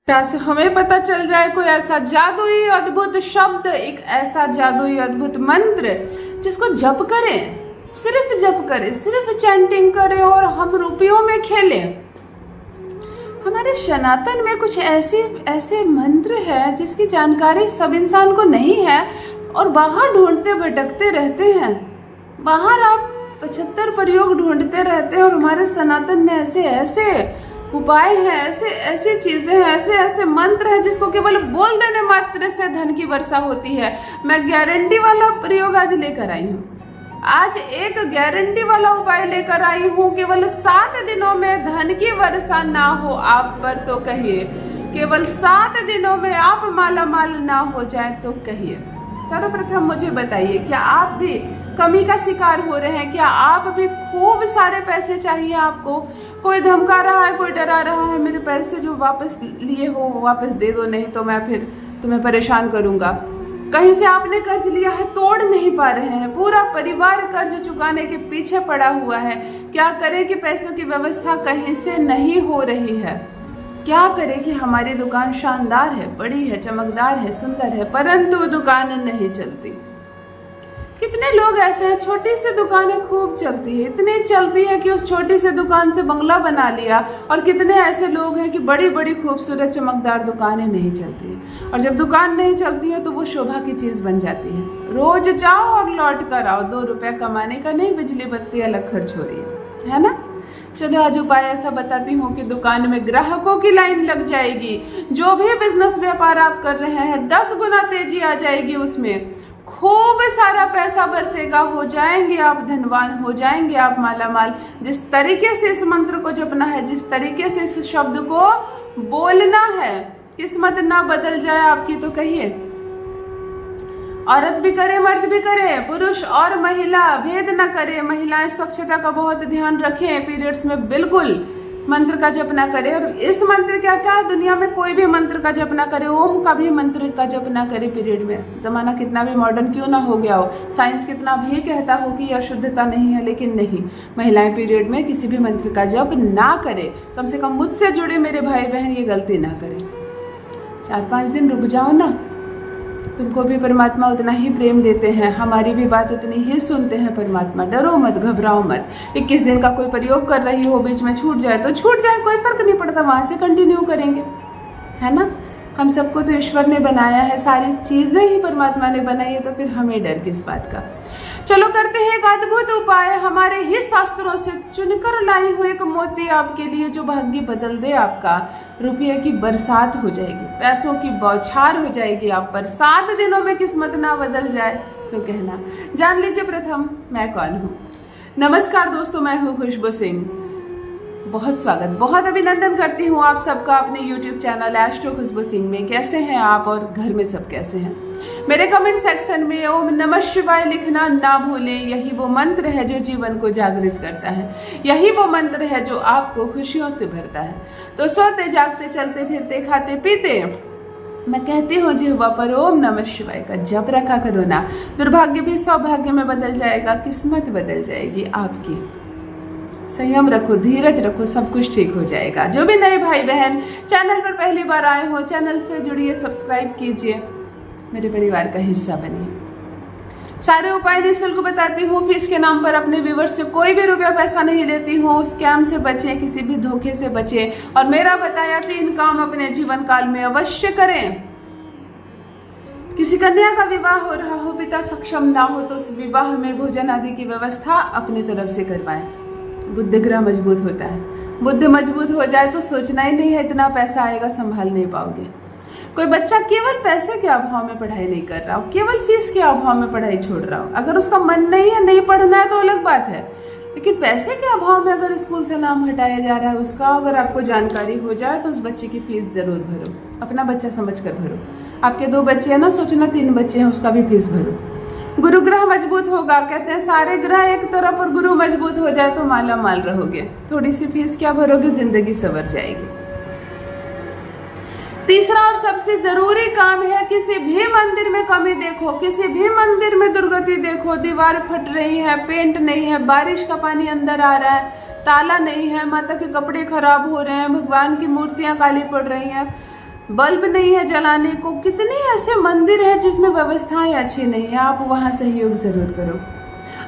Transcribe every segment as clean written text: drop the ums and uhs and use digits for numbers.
क्या से हमें पता चल जाए कोई ऐसा जादुई अद्भुत शब्द, एक ऐसा जादुई अद्भुत मंत्र जिसको जप करें, सिर्फ जप करें, सिर्फ चैंटिंग करें और हम रुपयों में खेलें। हमारे सनातन में कुछ ऐसे मंत्र है जिसकी जानकारी सब इंसान को नहीं है और बाहर ढूंढते भटकते रहते हैं। बाहर आप 75 प्रयोग ढूंढते रहते हैं और हमारे सनातन में ऐसे उपाय हैं, ऐसे चीजें हैं, ऐसे मंत्र हैं जिसको केवल बोल देने मात्र से धन की वर्षा होती है। मैं गारंटी वाला प्रयोग आज लेकर आई हूँ। आज एक गारंटी वाला उपाय लेकर आई हूँ। केवल 7 दिनों में धन की वर्षा ना हो आप पर तो कहिए, केवल 7 दिनों में आप माला माल ना हो जाए तो कहिए। सर्वप्रथम मुझे बताइए, क्या आप भी कमी का शिकार हो रहे हैं? क्या आप भी खूब सारे पैसे चाहिए आपको? कोई धमका रहा है, कोई डरा रहा है, मेरे पैसे जो वापस लिए हो वापस दे दो, नहीं तो मैं फिर तुम्हें परेशान करूंगा। कहीं से आपने कर्ज लिया है, तोड़ नहीं पा रहे हैं, पूरा परिवार कर्ज चुकाने के पीछे पड़ा हुआ है। क्या करें कि पैसों की व्यवस्था कहीं से नहीं हो रही है? क्या करें कि हमारी दुकान शानदार है, बड़ी है, चमकदार है, सुंदर है, परंतु दुकान नहीं चलती। कितने लोग ऐसे हैं, छोटी सी दुकानें खूब चलती है, इतनी चलती है कि उस छोटी सी दुकान से बंगला बना लिया। और कितने ऐसे लोग हैं कि बड़ी बड़ी खूबसूरत चमकदार दुकानें नहीं चलती है, और जब दुकान नहीं चलती है तो वो शोभा की चीज बन जाती है। रोज जाओ और लौट कर आओ, 2 रुपया कमाने का नहीं, बिजली बत्ती अलग खर्च हो रही है ना। चलो आज उपाय ऐसा बताती हूँ कि दुकान में ग्राहकों की लाइन लग जाएगी। जो भी बिजनेस व्यापार आप कर रहे हैं 10 गुना तेजी आ जाएगी, उसमें खूब सारा पैसा बरसेगा, हो जाएंगे आप धनवान, हो जाएंगे आप माला माल। जिस तरीके से इस मंत्र को जपना है, जिस तरीके से इस शब्द को बोलना है, किस्मत ना बदल जाए आपकी तो कहिए। औरत भी करे, मर्द भी करे, पुरुष और महिला भेद न करे। महिलाएं स्वच्छता का बहुत ध्यान रखें, पीरियड्स में बिल्कुल मंत्र का जप ना करे। और इस मंत्र क्या दुनिया में कोई भी मंत्र का जप ना करे, ओम का भी मंत्र का जप ना करे पीरियड में। जमाना कितना भी मॉडर्न क्यों ना हो गया हो, साइंस कितना भी कहता हो कि अशुद्धता नहीं है, लेकिन नहीं, महिलाएं पीरियड में किसी भी मंत्र का जप ना करे। कम से कम मुझसे जुड़े मेरे भाई बहन ये गलती ना करें। 4-5 दिन रुक जाओ ना, तुमको भी परमात्मा उतना ही प्रेम देते हैं, हमारी भी बात उतनी ही सुनते हैं परमात्मा। डरो मत, घबराओ मत। 21 दिन का कोई प्रयोग कर रही हो, बीच में छूट जाए तो छूट जाए, कोई फर्क नहीं पड़ता, वहां से कंटिन्यू करेंगे, है ना। हम सबको तो ईश्वर ने बनाया है, सारी चीजें ही परमात्मा ने बनाई है, तो फिर हमें डर किस बात का। चलो करते हैं एक अद्भुत उपाय, हमारे ही शास्त्रों से चुनकर लाई हुई एक मोती आपके लिए, जो भाग्य बदल दे आपका। रुपये की बरसात हो जाएगी, पैसों की बौछार हो जाएगी आप पर। 7 दिनों में किस्मत ना बदल जाए तो कहना। जान लीजिए प्रथम मैं कौन हूँ। नमस्कार दोस्तों, मैं हूँ खुशबू सिंह। बहुत स्वागत, बहुत अभिनंदन करती हूँ आप सबका अपने YouTube चैनल एस्ट्रो खुशबू सिंह में। कैसे हैं आप और घर में सब कैसे हैं? मेरे कमेंट सेक्शन में ओम नमः शिवाय लिखना ना भूलें। यही वो मंत्र है जो जीवन को जागृत करता है, यही वो मंत्र है जो आपको खुशियों से भरता है। तो सोते जागते चलते फिरते खाते पीते मैं कहती हूँ जिह्वा पर ओम नमः शिवाय का जप रखा करो ना। दुर्भाग्य भी सौभाग्य में बदल जाएगा, किस्मत बदल जाएगी आपकी। संयम रखो, धीरज रखो, सब कुछ ठीक हो जाएगा। जो भी नए भाई बहन चैनल पर पहली बार आए हो, चैनल पे जुड़िए, सब्सक्राइब कीजिए, मेरे परिवार का हिस्सा बनिए। सारे उपाय निःशुल्क बताती हूँ, फीस के नाम पर अपने व्यूअर्स से कोई भी रुपया पैसा नहीं लेती हूँ। स्कैम से बचें, किसी भी धोखे से बचें, और मेरा बताया 3 काम अपने जीवन काल में अवश्य करें। किसी कन्या का विवाह हो रहा हो, पिता सक्षम ना हो, तो उस विवाह में भोजन आदि की व्यवस्था अपनी तरफ से करवाएं। बुद्धि ग्रह मजबूत होता है, बुद्धि मजबूत हो जाए तो सोचना ही नहीं है इतना पैसा आएगा, संभाल नहीं पाओगे। कोई बच्चा केवल पैसे के अभाव में पढ़ाई नहीं कर रहा हो, केवल फीस के अभाव में पढ़ाई छोड़ रहा हो, अगर उसका मन नहीं है, नहीं पढ़ना है तो अलग बात है, लेकिन पैसे के अभाव में अगर स्कूल से नाम हटाया जा रहा है उसका, अगर आपको जानकारी हो जाए तो उस बच्चे की फीस जरूर भरो। अपना बच्चा समझ कर भरो। आपके 2 बच्चे हैं ना, सोचना 3 बच्चे हैं, उसका भी फीस भरो। गुरु ग्रह मजबूत होगा, कहते हैं सारे ग्रह एक तरफ और गुरु मजबूत हो जाए तो माला माल रहोगे। थोड़ी सी फीस क्या भरोगे, जिंदगी संवर जाएगी। तीसरा और सबसे जरूरी काम है, किसी भी मंदिर में कमी देखो, किसी भी मंदिर में दुर्गति देखो, दीवार फट रही है, पेंट नहीं है, बारिश का पानी अंदर आ रहा है, ताला नहीं है, माता के कपड़े खराब हो रहे हैं, भगवान की मूर्तियां काली पड़ रही हैं, बल्ब नहीं है जलाने को, कितने ऐसे मंदिर हैं जिसमें व्यवस्थाएं अच्छी नहीं है। आप वहाँ सहयोग जरूर करो,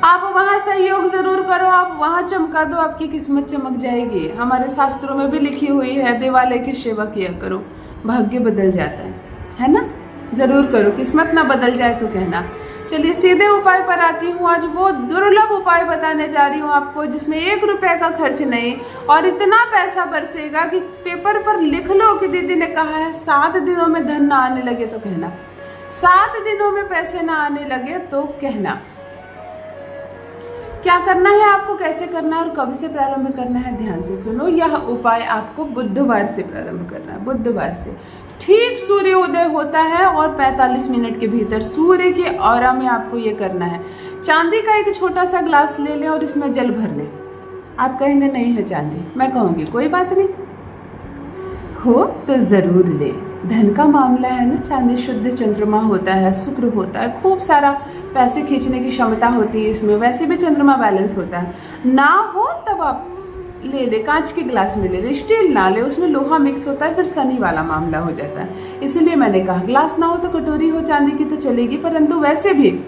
आप वहाँ सहयोग जरूर करो, आप वहाँ चमका दो, आपकी किस्मत चमक जाएगी। हमारे शास्त्रों में भी लिखी हुई है, देवालय की सेवा किया करो, भाग्य बदल जाता है ना। जरूर करो, किस्मत ना बदल जाए तो कहना। चलिए सीधे उपाय पर आती हूँ। आज वो दुर्लभ उपाय बताने जा रही हूँ आपको जिसमें 1 रुपए का खर्च नहीं और इतना पैसा बरसेगा कि पेपर पर लिख लो कि दीदी ने कहा है 7 दिनों में धन ना आने लगे तो कहना, 7 दिनों में पैसे ना आने लगे तो कहना। क्या करना है आपको, कैसे करना है और कब से प्रारंभ करना है, ध्यान से सुनो। यह उपाय आपको बुधवार से प्रारंभ करना है। बुधवार से ठीक सूर्य उदय होता है और 45 मिनट के भीतर सूर्य के औरा में आपको ये करना है। चांदी का एक छोटा सा ग्लास ले लें और इसमें जल भर लें। आप कहेंगे नहीं है चांदी, मैं कहूँगी कोई बात नहीं, हो तो जरूर ले। धन का मामला है ना, चांदी शुद्ध चंद्रमा होता है, शुक्र होता है, खूब सारा पैसे खींचने की क्षमता होती है इसमें। वैसे भी चंद्रमा बैलेंस होता है। ना हो तब आप ले ले, कांच के ग्लास में ले ले, स्टील ना ले, उसमें लोहा मिक्स होता है, फिर शनि वाला मामला हो जाता है। इसीलिए मैंने कहा ग्लास ना हो तो कटोरी हो चांदी की तो चलेगी। परंतु वैसे भी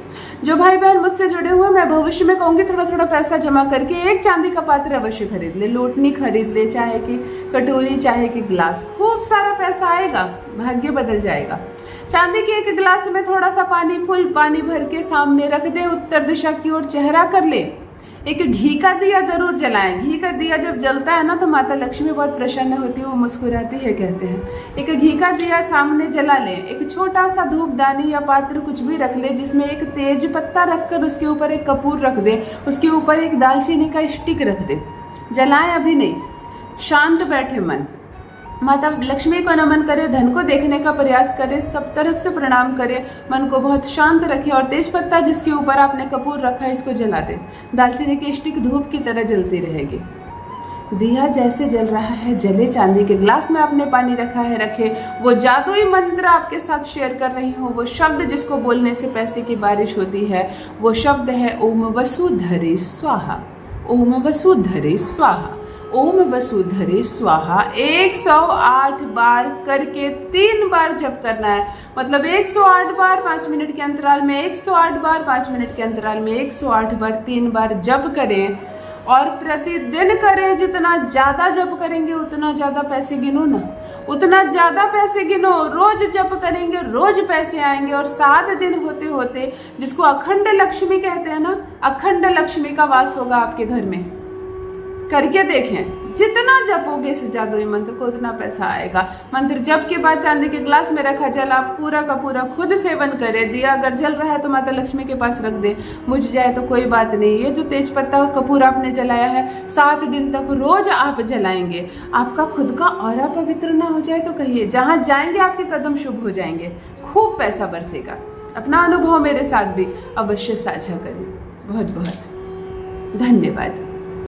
जो भाई बहन मुझसे जुड़े हुए, मैं भविष्य में कहूँगी थोड़ा थोड़ा पैसा जमा करके एक चांदी का पात्र अवश्य खरीद ले, लोटनी खरीद ले, चाहे कि कटोरी चाहे कि ग्लास, खूब सारा पैसा आएगा, भाग्य बदल जाएगा। चांदी के एक गिलास में थोड़ा सा पानी, फुल पानी भर के सामने रख दे, उत्तर दिशा की ओर चेहरा कर ले। एक घी का दिया जरूर जलाएं। घी का दिया जब जलता है ना तो माता लक्ष्मी बहुत प्रसन्न होती है, वो मुस्कुराती है कहते हैं। एक घी का दिया सामने जला लें। एक छोटा सा धूपदानी या पात्र कुछ भी रख ले जिसमें एक तेज पत्ता रखकर उसके ऊपर एक कपूर रख दे, उसके ऊपर एक दालचीनी का स्टिक रख दे। जलाएं अभी नहीं, शांत बैठे मन, माता लक्ष्मी को नमन करे, धन को देखने का प्रयास करे, सब तरफ से प्रणाम करे, मन को बहुत शांत रखे और तेज पत्ता जिसके ऊपर आपने कपूर रखा है इसको जला दे। दालचीनी की स्टिक धूप की तरह जलती रहेगी। दिया जैसे जल रहा है जले, चांदी के ग्लास में आपने पानी रखा है रखे। वो जादुई मंत्र आपके साथ शेयर कर रही हूँ, वो शब्द जिसको बोलने से पैसे की बारिश होती है, वो शब्द है ओम वसुधरे स्वाहा। ओम वसुधरे स्वाहा, ओम वसुधरे स्वाहा 108 बार करके 3 बार जप करना है। मतलब 108 बार 5 मिनट के अंतराल में, 108 बार 5 मिनट के अंतराल में, 108 बार 3 बार जप करें और प्रतिदिन करें। जितना ज़्यादा जप करेंगे उतना ज़्यादा पैसे गिनो ना, उतना ज़्यादा पैसे गिनो। रोज जप करेंगे रोज पैसे आएंगे और 7 दिन होते होते, जिसको अखंड लक्ष्मी कहते हैं ना, अखंड लक्ष्मी का वास होगा आपके घर में। करके देखें, जितना जपोगे इस जादुई मंत्र को उतना पैसा आएगा। मंत्र जप के बाद चांदी के ग्लास में रखा जल आप पूरा का पूरा खुद सेवन करें। दिया अगर जल रहा है तो माता लक्ष्मी के पास रख दे, बुझ जाए तो कोई बात नहीं। ये जो तेज पत्ता और कपूर आपने जलाया है 7 दिन तक रोज आप जलाएंगे। आपका खुद का ऑरा पवित्र ना हो जाए तो कहिए, जहाँ जाएंगे आपके कदम शुभ हो जाएंगे, खूब पैसा बरसेगा। अपना अनुभव मेरे साथ भी अवश्य साझा करें। बहुत बहुत धन्यवाद।